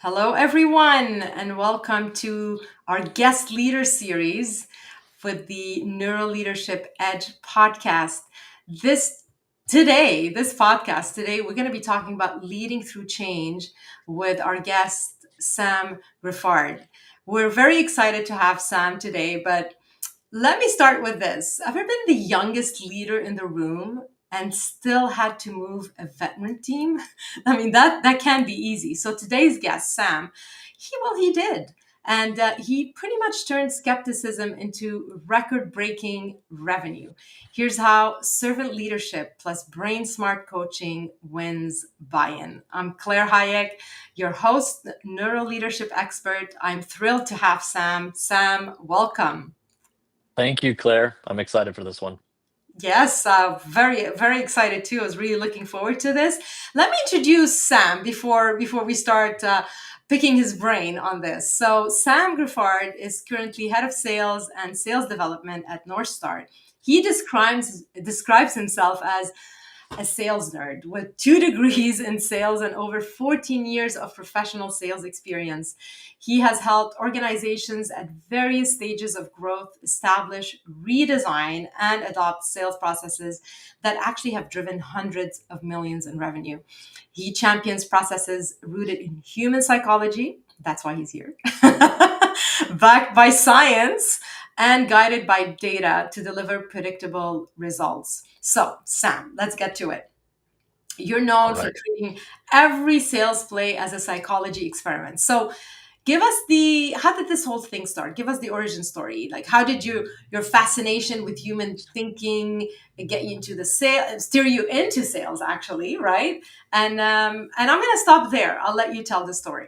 Hello, everyone, and welcome to our guest leader series with the Neuro Leadership Edge podcast. This podcast today, we're going to be talking about leading through change with our guest Sam Griffard. We're very excited to have Sam today, but let me start with this. Have you been the youngest leader in the room and still had to move a veteran team? I mean, that can be easy. So today's guest, Sam, he did. And he pretty much turned skepticism into record-breaking revenue. Here's how servant leadership plus brain smart coaching wins buy-in. I'm Claire Hayek, your host, neuro leadership expert. I'm thrilled to have Sam. Sam, welcome. Thank you, Claire. I'm excited for this one. Yes, very, very excited too. I was really looking forward to this. Let me introduce Sam before we start picking his brain on this. So Sam Griffard is currently head of sales and sales development at North Star. He describes himself as a sales nerd with 2 degrees in sales and over 14 years of professional sales experience. He has helped organizations at various stages of growth establish, redesign, and adopt sales processes that actually have driven hundreds of millions in revenue. He champions processes rooted in human psychology. That's why he's here. Backed by science and guided by data to deliver predictable results. So, Sam, let's get to it. You're All known for right. treating every sales play as a psychology experiment. So, give us how did this whole thing start? Give us the origin story. Like, how did your fascination with human thinking get you into the steer you into sales, actually, right? And I'm going to stop there. I'll let you tell the story.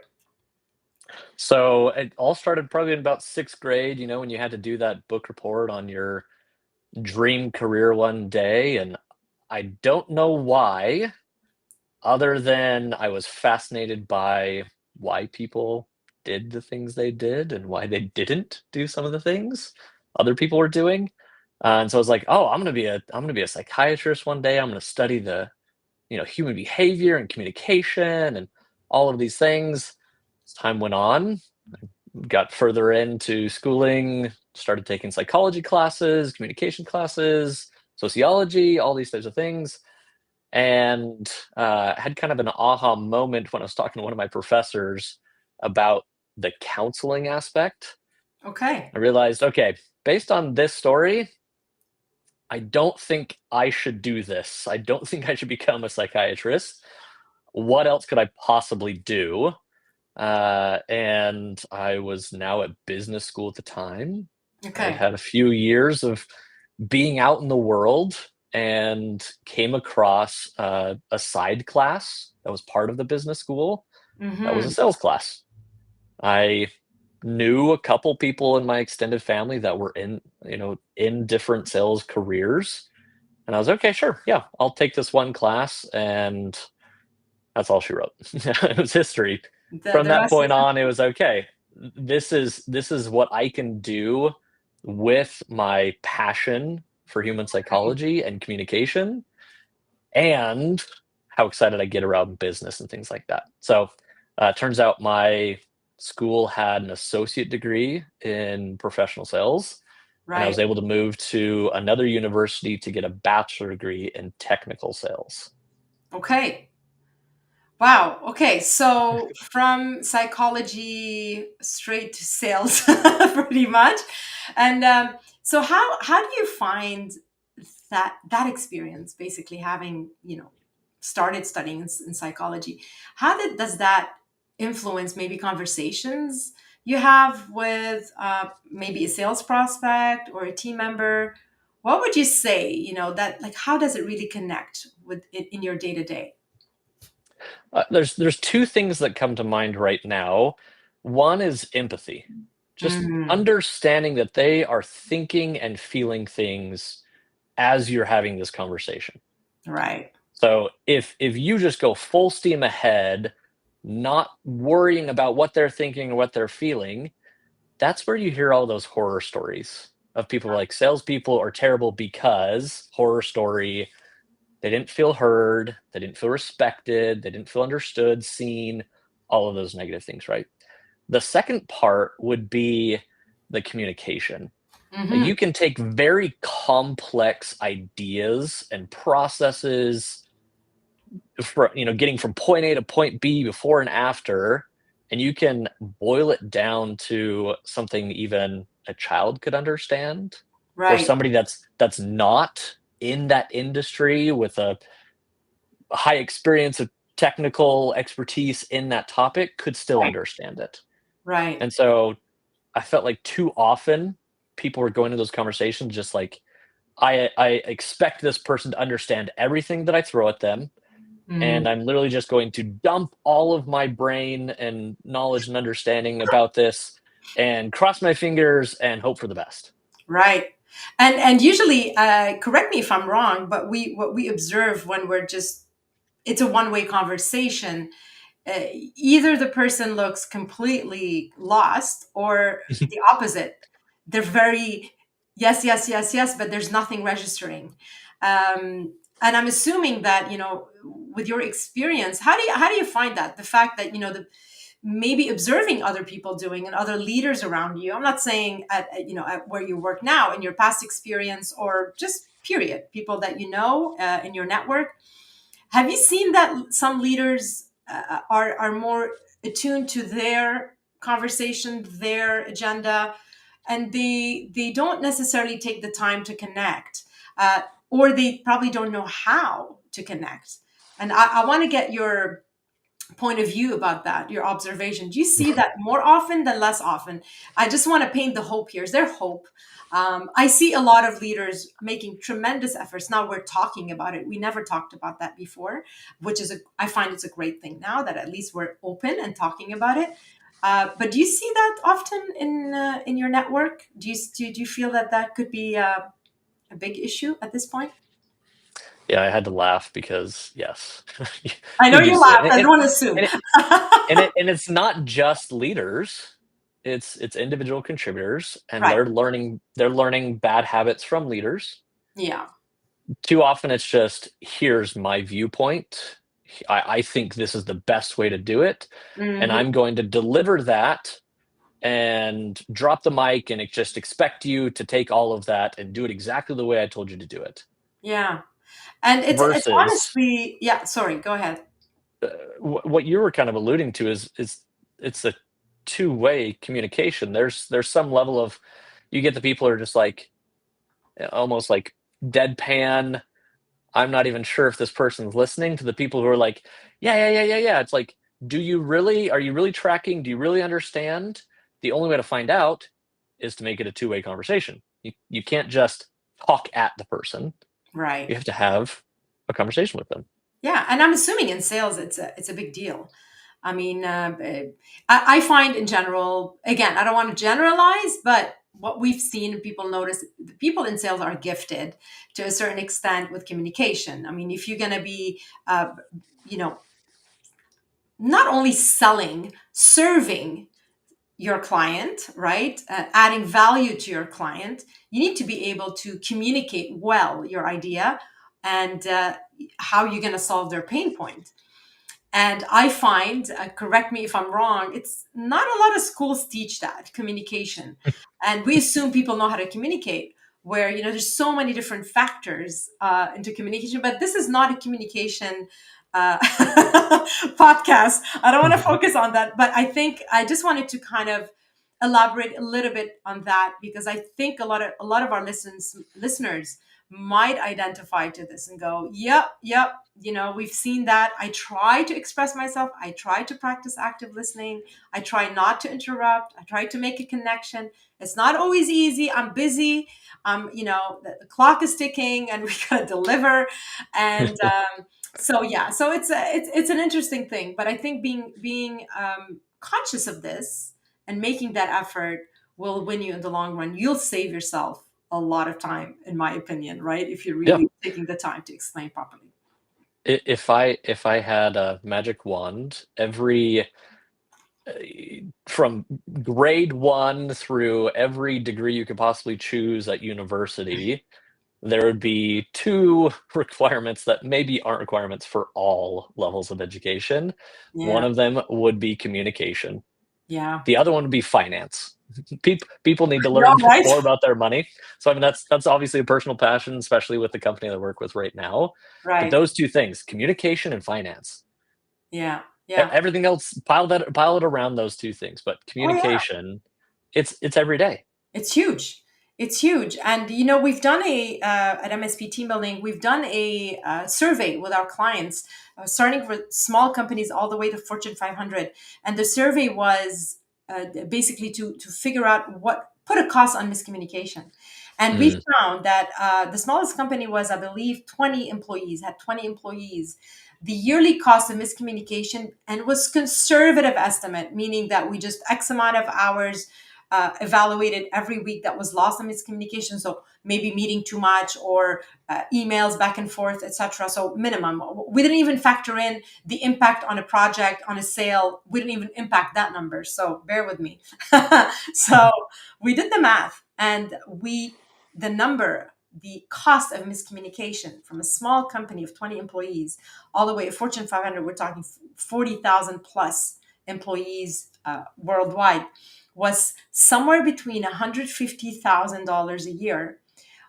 So it all started probably in about sixth grade, when you had to do that book report on your dream career one day. And I don't know why, other than I was fascinated by why people did the things they did and why they didn't do some of the things other people were doing. And so I was like, oh, I'm gonna be a psychiatrist one day. I'm gonna study the human behavior and communication and all of these things. As time went on, got further into schooling, started taking psychology classes, communication classes, sociology, all these types of things, and had kind of an aha moment when I was talking to one of my professors about the counseling aspect. Okay. I realized, okay, based on this story, I don't think I should do this. I don't think I should become a psychiatrist. What else could I possibly do? And I was now at business school at the time. I'd Okay. had a few years of being out in the world and came across a side class that was part of the business school that was a Mm-hmm. sales class. I knew a couple people in my extended family that were in different sales careers, and I was okay, sure, yeah, I'll take this one class, and that's all she wrote. It was history. From The that rest point is on, it was okay. This is what I can do with my passion for human okay. psychology and communication, and how excited I get around business and things like that. So, turns out my school had an associate degree in professional sales, and I Right. was able to move to another university to get a bachelor degree in technical sales. Okay. Wow. Okay. So from psychology straight to sales, pretty much. And so how do you find that experience, basically having started studying in psychology? Does that influence maybe conversations you have with maybe a sales prospect or a team member? What would you say? That like how does it really connect with in your day to day? There's two things that come to mind right now. One is empathy, just Mm, understanding that they are thinking and feeling things as you're having this conversation. right. So if you just go full steam ahead, not worrying about what they're thinking or what they're feeling, that's where you hear all those horror stories of people like salespeople are terrible because horror story, they didn't feel heard, they didn't feel respected, they didn't feel understood, seen, all of those negative things, right? The second part would be the communication. Hmm. You can take very complex ideas and processes for, getting from point A to point B before and after, and you can boil it down to something even a child could understand, or Right, somebody that's not in that industry with a high experience of technical expertise in that topic could still right, understand it. right, And so I felt like too often people were going to those conversations just like, I expect this person to understand everything that I throw at them, mm, and I'm literally just going to dump all of my brain and knowledge and understanding about this and cross my fingers and hope for the best. right. And usually, correct me if I'm wrong, but we what we observe when we're just it's a one-way conversation. Either the person looks completely lost or the opposite. They're very yes, yes, yes, yes, but there's nothing registering. And I'm assuming that with your experience, how do you find that the fact that the maybe observing other people doing and other leaders around you. I'm not saying at where you work now in your past experience or just period people that in your network. Have you seen that some leaders are more attuned to their conversation, their agenda, and they don't necessarily take the time to connect, or they probably don't know how to connect? And I want to get your point of view about that, your observation. Do you see that more often than less often? I just want to paint the hope here. Is there hope? I see a lot of leaders making tremendous efforts. Now we're talking about it. We never talked about that before, which is I find it's a great thing now that at least we're open and talking about it. But do you see that often in your network? Do you feel that that could be a big issue at this point? Yeah, I had to laugh because yes, I know you do you see it, laugh. I don't want to assume. and it, and it's not just leaders; it's individual contributors, and Right. they're learning bad habits from leaders. Yeah. Too often, it's just here's my viewpoint. I think this is the best way to do it, and Hmm. I'm going to deliver that and drop the mic and just expect you to take all of that and do it exactly the way I told you to do it. Yeah. And it's Versus honestly, yeah, sorry, go ahead. what you were kind of alluding to is it's a two-way communication. There's some level of you get the people who are just like almost like deadpan. I'm not even sure if this person's listening, to the people who are like, yeah, yeah, yeah, yeah, yeah. It's like, are you really tracking? Do you really understand? The only way to find out is to make it a two-way conversation. You can't just talk at the person. You Right. have to have a conversation with them. Yeah, and I'm assuming in sales it's a big deal. I mean, I find in general, again, I don't want to generalize, but what we've seen and people notice, the people in sales are gifted to a certain extent with communication. I mean, if you're going to be, you know, not only selling, serving your client, right? Adding value to your client, you need to be able to communicate well your idea and how you're going to solve their pain point. And I find, correct me if I'm wrong, it's not a lot of schools teach that communication. And we assume people know how to communicate, where, there's so many different factors into communication, but this is not a communication podcast. I don't want to focus on that, but I think I just wanted to kind of elaborate a little bit on that because I think a lot of our listeners might identify to this and go, yep, yep, we've seen that. I try to express myself. I try to practice active listening. I try not to interrupt. I try to make a connection. It's not always easy. I'm busy. The clock is ticking and we gotta deliver. And so yeah, so it's an interesting thing. But I think being conscious of this and making that effort will win you in the long run. You'll save yourself a lot of time, in my opinion, right? If you're Yeah. really taking the time to explain properly. If I had a magic wand, uh, from grade one through every degree you could possibly choose at university, there would be two requirements that maybe aren't requirements for all levels of education. One Yeah. of them would be communication. Yeah. The other one would be finance. People need to No, learn right? more about their money. So I mean, that's obviously a personal passion, especially with the company that I work with right now. But Right. those two things, communication and finance, Yeah. Yeah. everything else, pile it around those two things. But Oh yeah. communication, it's every day. It's huge. It's huge. And we've done at MSP Team Building, we've done a survey with our clients, starting with small companies all the way to Fortune 500. And the survey was basically to figure out put a cost on miscommunication. And we Mm, found that the smallest company was, I believe, 20 employees, had 20 employees. The yearly cost of miscommunication, and was conservative estimate, meaning that we just X amount of hours evaluated every week that was lost in miscommunication. So maybe meeting too much, or emails back and forth, etc. So minimum. We didn't even factor in the impact on a project, on a sale. We didn't even impact that number. So bear with me. So we did the math, and the cost of miscommunication from a small company of 20 employees all the way to Fortune 500, we're talking 40,000 plus employees worldwide, was somewhere between $150,000 a year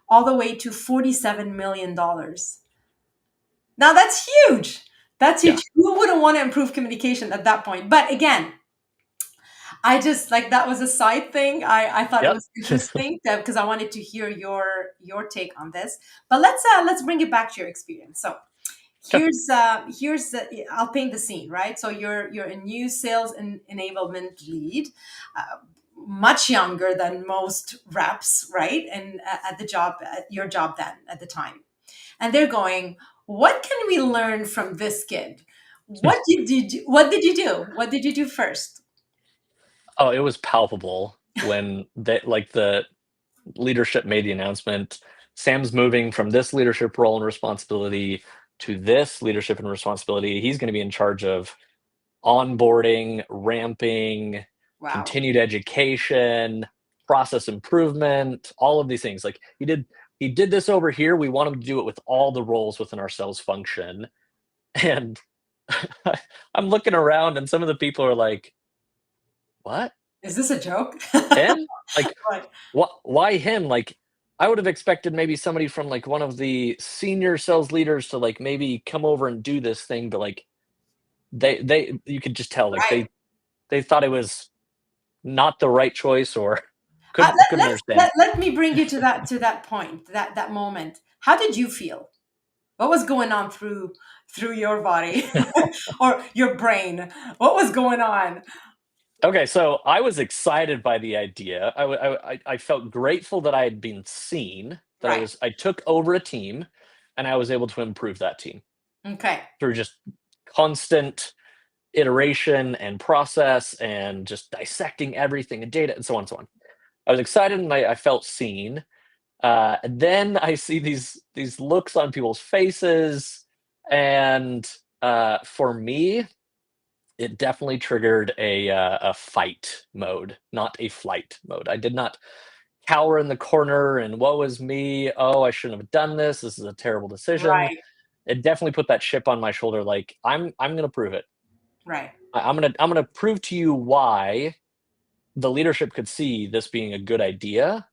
all the way to $47 million. Now that's huge. That's yeah. huge. Who wouldn't want to improve communication at that point? But again, I just like, that was a side thing. I thought it Yep. was interesting because I wanted to hear your take on this. But let's bring it back to your experience. So Okay. I'll paint the scene, right? So you're a new sales and enablement lead, much younger than most reps, right? And at your job then at the time, and they're going, what can we learn from this kid? What did you do? What did you do first? Oh, it was palpable when the leadership made the announcement. Sam's moving from this leadership role and responsibility to this leadership and responsibility. He's going to be in charge of onboarding, ramping, Wow. continued education, process improvement, all of these things. Like he did this over here. We want him to do it with all the roles within our sales function. And I'm looking around and some of the people are like, "What? Is this a joke? Him? Like Right. why him?" Like I would have expected maybe somebody from like one of the senior sales leaders to like maybe come over and do this thing, but like they you could just tell like Right. they thought it was not the right choice or Uh, couldn't let, couldn't let's, understand. let me bring you to that point, that moment. How did you feel? What was going on through your body or your brain? What was going on? Okay, so I was excited by the idea. I felt grateful that I had been seen, that Right. I took over a team, and I was able to improve that team Okay. through just constant iteration and process and just dissecting everything and data and so on and so on. I was excited and I felt seen. And then I see these looks on people's faces, and for me, it definitely triggered a fight mode, not a flight mode. I did not cower in the corner and woe is me. Oh, I shouldn't have done this. This is a terrible decision. Right. It definitely put that chip on my shoulder. Like I'm gonna prove it. Right. I'm gonna prove to you why the leadership could see this being a good idea,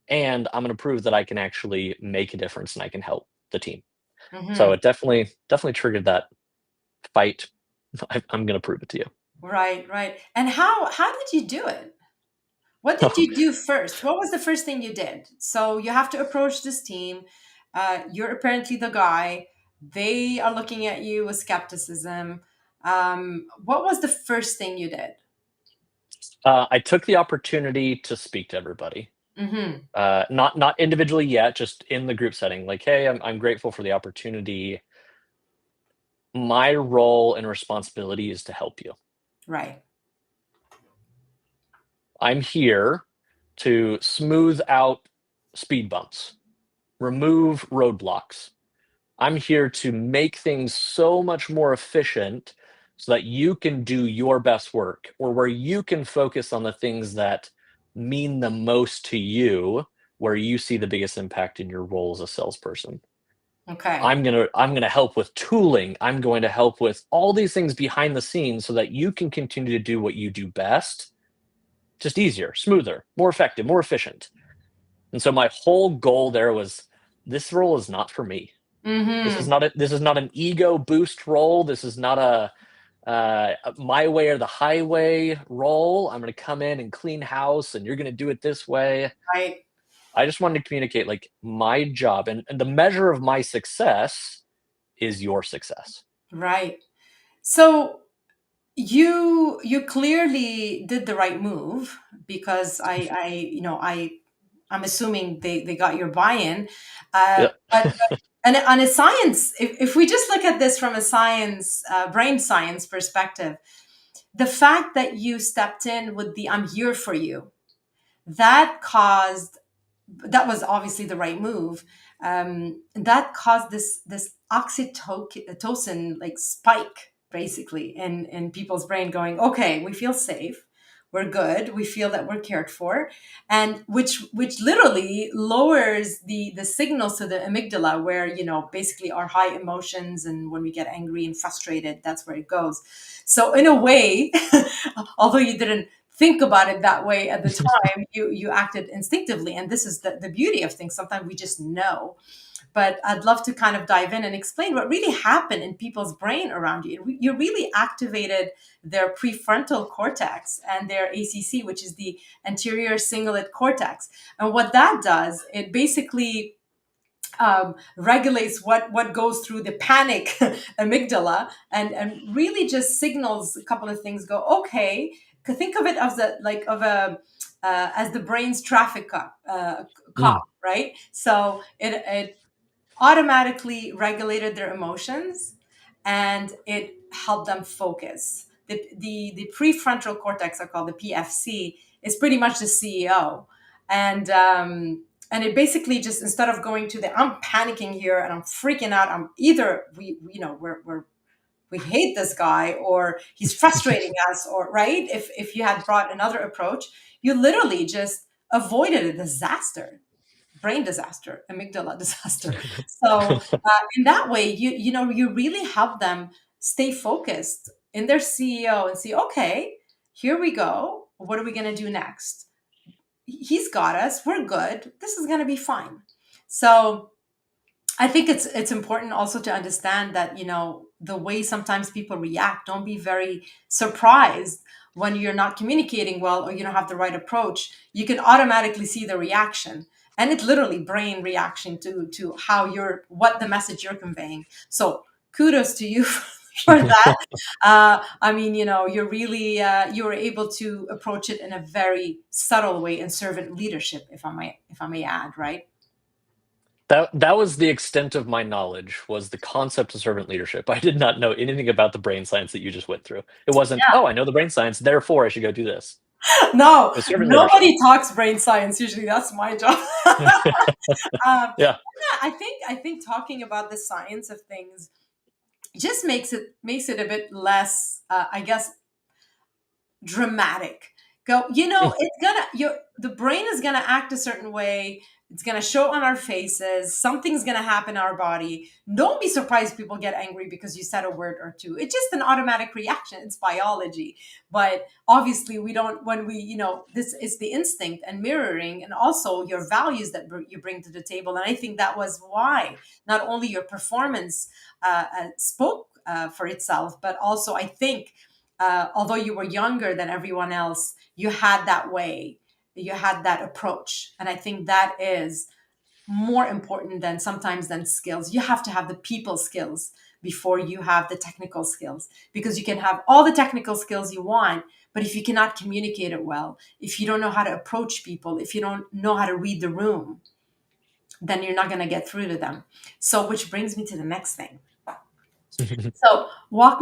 and I'm gonna prove that I can actually make a difference and I can help the team. So Hmm. it definitely triggered that fight. I'm gonna prove it to you. Right. Right. And how did you do it? What did you do first? What was the first thing you did? So you have to approach this team. You're apparently the guy. They are looking at you with skepticism. What was the first thing you did? I took the opportunity to speak to everybody. Hmm. Not individually yet, just in the group setting. Like, hey, I'm grateful for the opportunity. My role and responsibility is to help you. Right. I'm here to smooth out speed bumps, remove roadblocks. I'm here to make things so much more efficient so that you can do your best work, or where you can focus on the things that mean the most to you, where you see the biggest impact in your role as a salesperson. Okay. I'm gonna help with tooling. I'm going to help with all these things behind the scenes so that you can continue to do what you do best, just easier, smoother, more effective, more efficient. And so my whole goal there was, this role is not for me. Mm-hmm. This is not an ego boost role. This is not a my way or the highway role. I'm going to come in and clean house, and you're going to do it this way. Right. I just wanted to communicate like my job, and the measure of my success is your success. Right. So you clearly did the right move, because I'm assuming they got your buy-in. Yep. But and on a science, if we just look at this from a science, brain science perspective, the fact that you stepped in with the "I'm here for you," that caused that was obviously the right move. That caused this oxytocin like spike basically in people's brain, going, okay, we feel safe, we're good, we feel that we're cared for, and which literally lowers the signals to the amygdala, where basically our high emotions, and when we get angry and frustrated, that's where it goes. So in a way, although you didn't think about it that way at the time, you acted instinctively, and this is the beauty of things. Sometimes we just know. But I'd love to kind of dive in and explain what really happened in people's brain around you. You really activated their prefrontal cortex and their ACC, which is the anterior cingulate cortex. And what that does, it basically regulates what goes through the panic amygdala, and really just signals a couple of things. Go, okay, think of it as as the brain's traffic cop, Mm. right? So it automatically regulated their emotions, and it helped them focus. The prefrontal cortex, I call the PFC, is pretty much the CEO. And it basically just, instead of going to the "I'm panicking here and I'm freaking out," I'm either we hate this guy, or he's frustrating us, or right, if you had brought another approach, you literally just avoided a disaster, brain disaster, amygdala disaster. So in that way, you really help them stay focused in their CEO and see, okay, here we go. What are we going to do next? He's got us. We're good. This is going to be fine. So I think it's important also to understand that, the way sometimes people react, don't be very surprised when you're not communicating well, or you don't have the right approach. You can automatically see the reaction, and it's literally brain reaction to how what the message you're conveying. So kudos to you for that. I mean, you're really you were able to approach it in a very subtle way, in servant leadership, if I may add, right? That was the extent of my knowledge, was the concept of servant leadership. I did not know anything about the brain science that you just went through. It wasn't, oh, I know the brain science, therefore I should go do this. No, It was servant leadership. nobody talks brain science usually. That's my job. Yeah. Yeah, I think talking about the science of things just makes it a bit less, I guess, dramatic. Go, it's gonna the brain is gonna act a certain way. It's gonna show on our faces. Something's gonna happen in our body. Don't be surprised people get angry because you said a word or two. It's just an automatic reaction. It's biology. But obviously we don't, when this is the instinct and mirroring, and also your values that you bring to the table. And I think that was why not only your performance spoke for itself, but also I think, although you were younger than everyone else, you had that way, you had that approach. And I think that is more important than skills. You have to have the people skills before you have the technical skills, because you can have all the technical skills you want, but if you cannot communicate it well, if you don't know how to approach people, if you don't know how to read the room, then you're not going to get through to them. So, which brings me to the next thing. So walk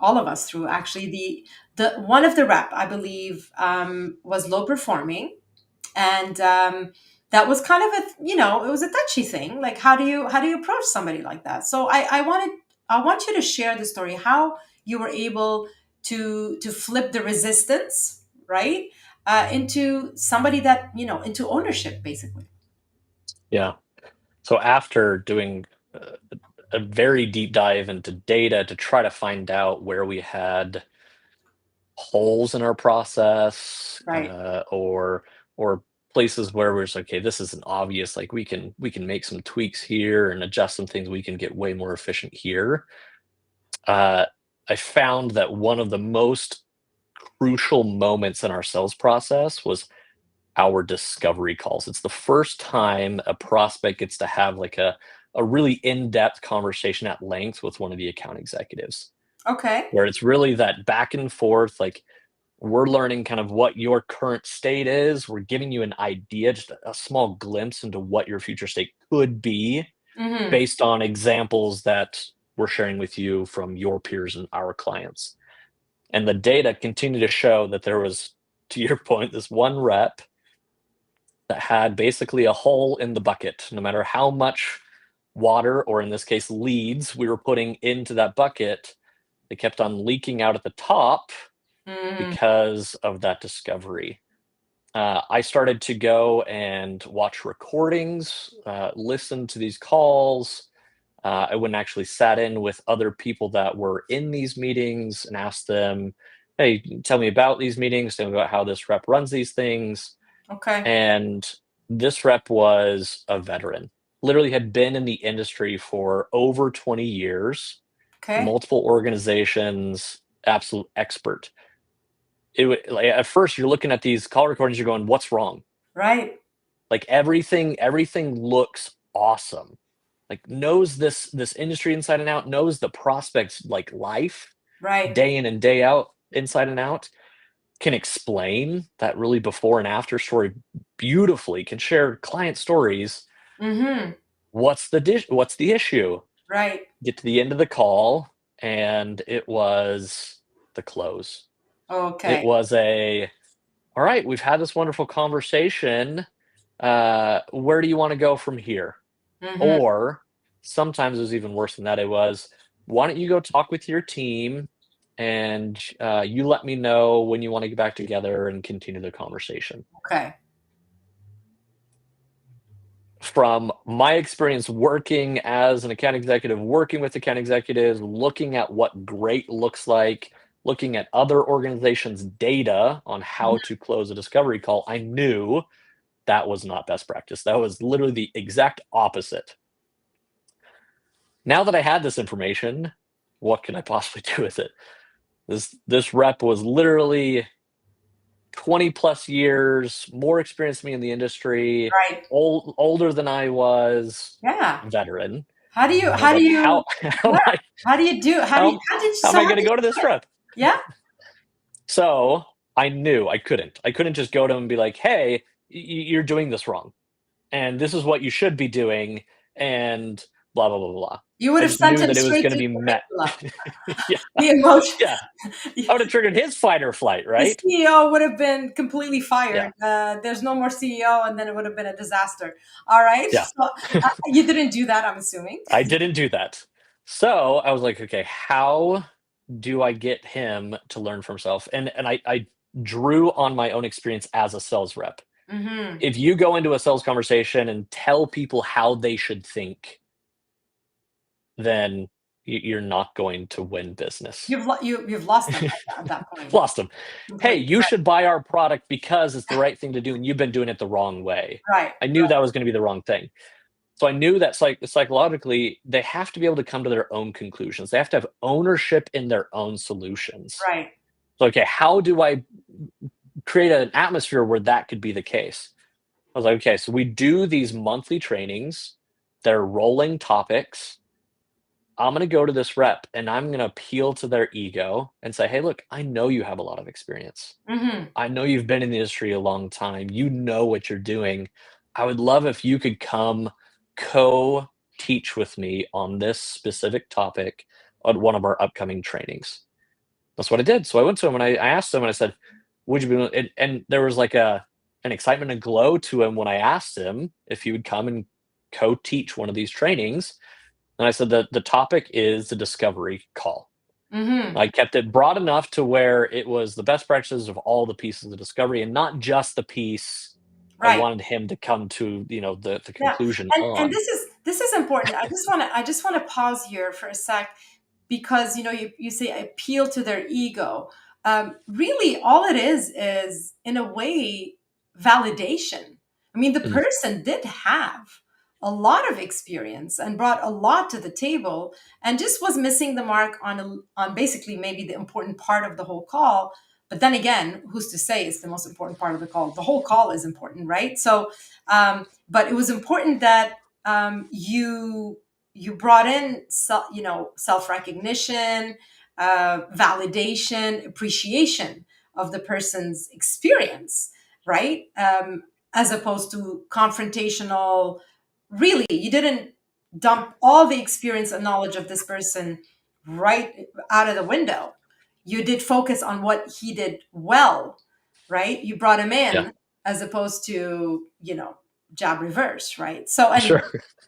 all of us through, actually, the one of the rep, I believe, was low performing, and that was kind of it was a touchy thing. Like, how do you approach somebody like that? So I want you to share the story, how you were able to flip the resistance, right? into somebody that, into ownership, basically. Yeah. So after doing a very deep dive into data to try to find out where we had holes in our process, Right. or places where we're just like, okay, this isn't obvious. Like we can make some tweaks here and adjust some things. We can get way more efficient here. Uh, I found that one of the most crucial moments in our sales process was our discovery calls. It's the first time a prospect gets to have like a really in-depth conversation at length with one of the account executives, Okay. where it's really that back and forth, like we're learning kind of what your current state is. We're giving you an idea, just a small glimpse into what your future state could be Mm-hmm. based on examples that we're sharing with you from your peers and our clients. And the data continue to show that there was, to your point, this one rep that had basically a hole in the bucket. No matter how much water, or in this case, leads, we were putting into that bucket, they kept on leaking out at the top Mm, because of that discovery. I started to go and watch recordings, listen to these calls. I went and actually sat in with other people that were in these meetings and asked them, hey, tell me about these meetings, tell me about how this rep runs these things. okay. And this rep was a veteran, literally had been in the industry for over 20 years, Okay. multiple organizations, absolute expert. Like, at first you're looking at these call recordings, you're going, what's wrong? Right. Like everything looks awesome. Like knows this industry inside and out, knows the prospects like life, Right. day in and day out, inside and out, can explain that really before and after story beautifully, can share client stories. Mm-hmm. What's the issue? Right. Get to the end of the call, and it was the close. It Okay. was all right, we've had this wonderful conversation. Where do you want to go from here? Mm-hmm. Or sometimes it was even worse than that. It was, why don't you go talk with your team, and you let me know when you want to get back together and continue the conversation. Okay. From my experience working as an account executive, working with account executives, looking at what great looks like, looking at other organizations' data on how to close a discovery call, I knew that was not best practice. That was literally the exact opposite. Now that I had this information, what can I possibly do with it? This rep was literally 20 plus years, more experience than me in the industry, Right. older than I was, Yeah. veteran. How do you, And I was how do like, you, how am yeah. I, How do you do, how, how am I how going to did go to you this do it? rep? Yeah. So I knew I couldn't. I couldn't just go to him and be like, hey, you're doing this wrong, and this is what you should be doing, and blah blah blah blah. You would I have just sent knew him that it was straight going to to be the met. amygdala. Yeah, The emotion. yeah. I would have triggered his fight or flight, The right? CEO would have been completely Yeah, fired. There's no more CEO, and then it would have been a disaster. All right. yeah. So you didn't do that, I'm assuming. I didn't do that. So I was like, okay, how do I get him to learn for himself? And I drew on my own experience as a sales rep. Mm-hmm. If you go into a sales conversation and tell people how they should think, then you're not going to win business. You've lost them at that point. Lost them. Hey, Completely. you should buy our product because it's the right thing to do, and you've been doing it the wrong way. Right. I knew that was going to be the wrong thing. So I knew that psychologically, they have to be able to come to their own conclusions. They have to have ownership in their own solutions. Right. So, okay, how do I create an atmosphere where that could be the case? I was like, okay, so we do these monthly trainings. They're rolling topics. I'm going to go to this rep and I'm going to appeal to their ego and say, hey, look, I know you have a lot of experience. Mm-hmm. I know you've been in the industry a long time. You know what you're doing. I would love if you could come co-teach with me on this specific topic on one of our upcoming trainings. That's what I did. So I went to him and I asked him and I said, would you be, and there was like an excitement and glow to him when I asked him if he would come and co-teach one of these trainings. And I said that the topic is the discovery call. Mm-hmm. I kept it broad enough to where it was the best practices of all the pieces of discovery and not just the piece I Right. wanted him to come to, the Yeah. conclusion And on. this is important. I just want to pause here for a sec, because you say appeal to their ego. Really, all it is in a way validation. I mean, the Mm, person did have a lot of experience and brought a lot to the table, and just was missing the mark on basically maybe the important part of the whole call. But then again, who's to say it's the most important part of the call? The whole call is important, right? So, but it was important that you brought in self recognition, validation, appreciation of the person's experience, right? As opposed to confrontational. Really, you didn't dump all the experience and knowledge of this person right out of the window. You did focus on what he did well, right? You brought him yeah, in as opposed to jab reverse, right? So anyway,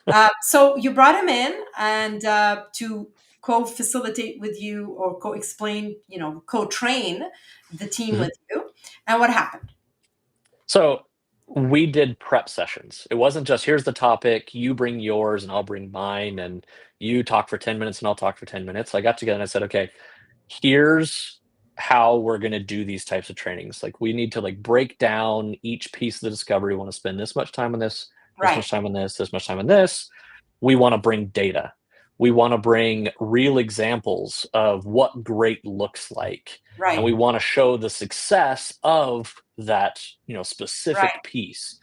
sure. so you brought him in and to co-facilitate with you, or co-explain, co-train the team Mhm. with you. And what happened? So we did prep sessions. It wasn't just here's the topic, you bring yours and I'll bring mine, and you talk for 10 minutes and I'll talk for 10 minutes. I got together and I said, okay, here's how we're going to do these types of trainings. Like we need to like break down each piece of the discovery. We want to spend this much time on this Right, much time on this much time on this. We want to bring data. We want to bring real examples of what great looks like. And right, we want to show the success of that, right, specific piece.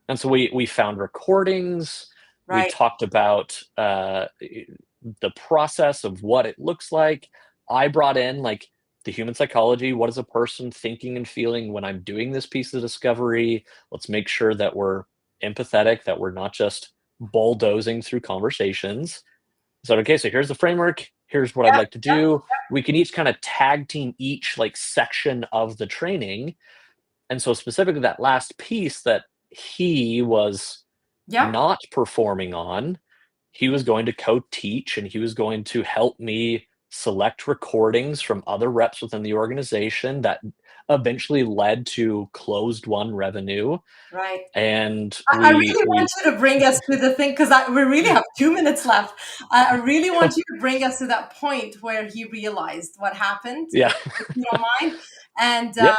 And so we found recordings. We right, talked about the process of what it looks like. I brought in like the human psychology. What is a person thinking and feeling when I'm doing this piece of discovery? Let's make sure that we're empathetic, that we're not just bulldozing through conversations. So, okay, so here's the framework. Here's what I'd yeah, like to do. We can each kind of tag team each like section of the training. And so, specifically, that last piece that he was yeah, not performing on, he was going to co-teach and he was going to help me select recordings from other reps within the organization that eventually led to closed won revenue. right. And I we really want we you to bring us to the thing, because we really have 2 minutes left. I really want you to bring us to that point where he realized what happened, yeah. if you don't mind, and Yep.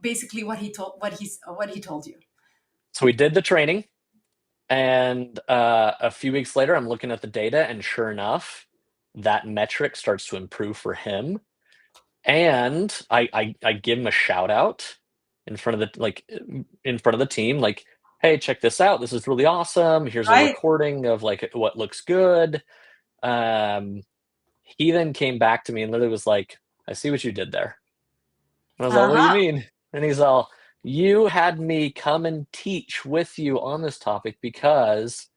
basically what he told you. So we did the training. And a few weeks later, I'm looking at the data, and sure enough, that metric starts to improve for him. And I give him a shout out in front of the in front of the team, like, hey, check this out. This is really awesome. Here's a Right? recording of like what looks good. Um, he then came back to me and literally was like, I see what you did there. And I was all, what do you Uh-huh. mean? And he's all, you had me come and teach with you on this topic because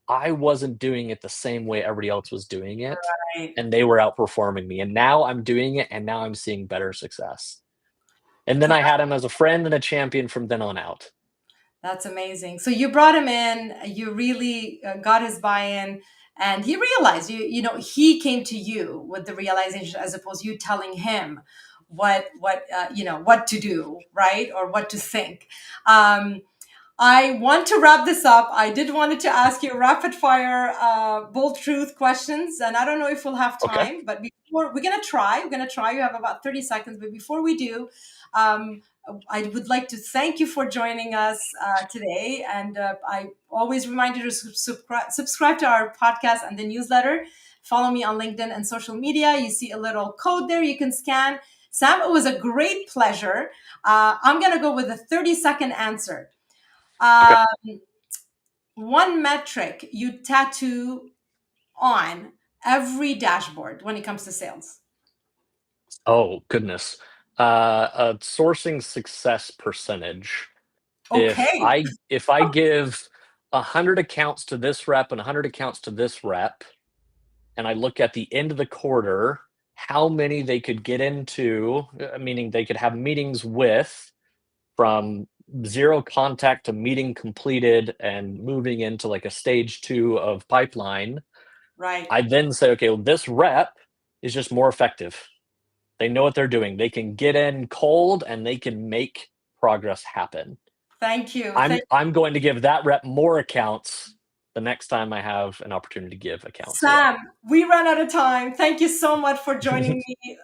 I wasn't doing it the same way everybody else was doing it, Right. and they were outperforming me. And now I'm doing it, and now I'm seeing better success. And then I had him as a friend and a champion from then on out. That's amazing. So you brought him in, you really got his buy-in, and he realized he came to you with the realization, as opposed to you telling him what to do, right? Or what to think. Um, I want to wrap this up. I did wanted to ask you rapid fire, bold truth questions, and I don't know if we'll have Okay. time, but before we're gonna try. You have about 30 seconds, but before we do, um, I would like to thank you for joining us today. And I always remind you to subscribe to our podcast and the newsletter. Follow me on LinkedIn and social media. You see a little code there you can scan. Sam, it was a great pleasure. I'm gonna go with a 30-second answer. Okay. Uh, One metric you tattoo on every dashboard when it comes to sales. Oh, goodness. A sourcing success percentage. Okay. If I give 100 accounts to this rep and 100 accounts to this rep, and I look at the end of the quarter, how many they could get into, meaning they could have meetings with from zero contact to meeting completed and moving into like a stage 2 of pipeline, Right. I then say, okay, well, this rep is just more effective. They know what they're doing. They can get in cold and they can make progress happen. Thank you. I'm going to give that rep more accounts the next time I have an opportunity to give accounts. Sam, we ran out of time. Thank you so much for Yeah. joining me